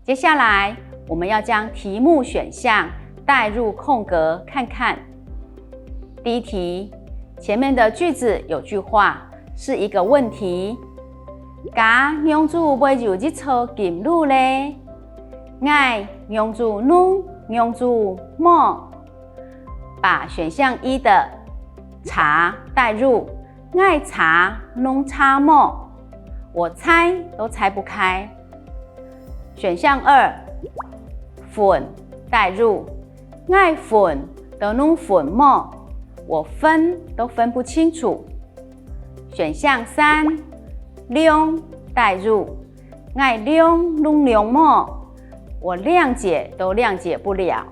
接下来，我们要将题目选项带入空格看看。第一题，前面的句子有句话是一个问题，甲娘子买入一撮金鹿咧，爱娘子弄娘子么？把选项一的茶带入，爱茶弄茶么？我猜都猜不开。选项二，粉带入，爱粉都弄粉么？我分都分不清楚。选项三，量带入，爱量弄量么？我谅解都谅解不了。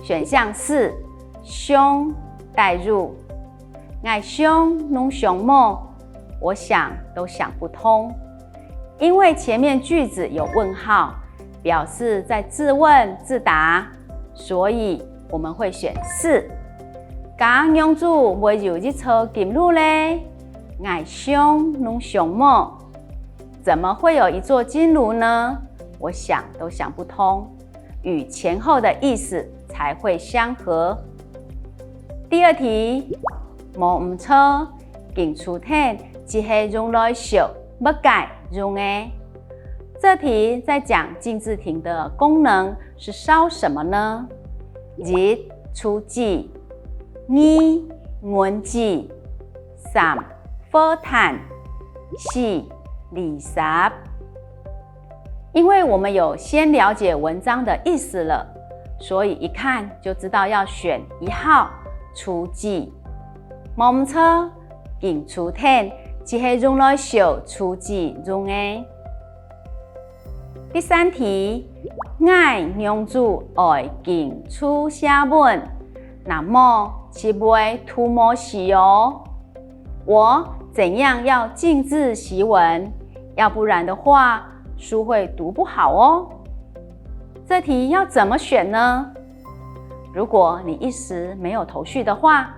选项四，凶带入，爱凶弄凶么？我想都想不通。因为前面句子有问号，表示在自问自答，所以我们会选四。甲娘子买入一撮金鹿咧，爱凶弄凶么？怎么会有一座金炉呢？我想都想不通，与前后的意思才会相合。第二题，无唔错，镜出体只系用来烧，要改用的。这题在讲镜自庭的功能是烧什么呢？日出子、二蚊子、三火炭、四离沙。因为我们有先了解文章的意思了，所以一看就知道要选一号出子。无唔错，镜出体只系用来烧出子用的。第三题，爱娘子爱镜出写文，那么岂不会涂抹洗哦？我怎样要尽字习文？要不然的话，书会读不好哦。这题要怎么选呢？如果你一时没有头绪的话，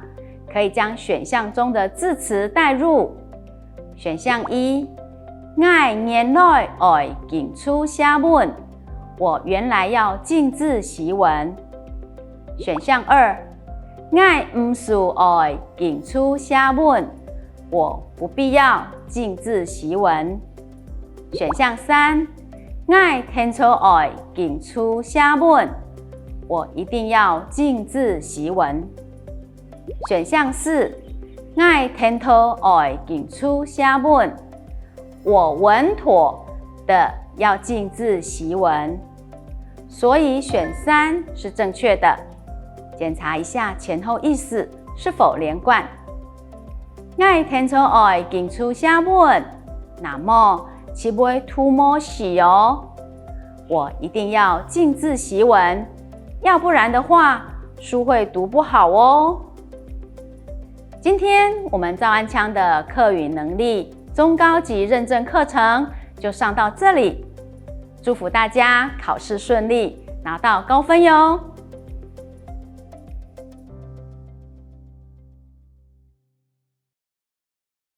可以将选项中的字词带入。选项一，我原来爱镜出写文，我原来要尽字习文。选项二，我唔是爱镜出写文，我不必要尽字习文。选项三，我天初爱镜出写文，我一定要尽字习文。选项四，我天初爱镜出写文，我稳妥的要尽字习文。所以选三是正确的。检查一下前后意思是否连贯。我天初爱镜出写文，那么岂不会涂抹洗哦？我一定要尽字习文，要不然的话，书会读不好哦。今天我们赵安腔的客语能力中高级认证课程就上到这里，祝福大家考试顺利，拿到高分哟！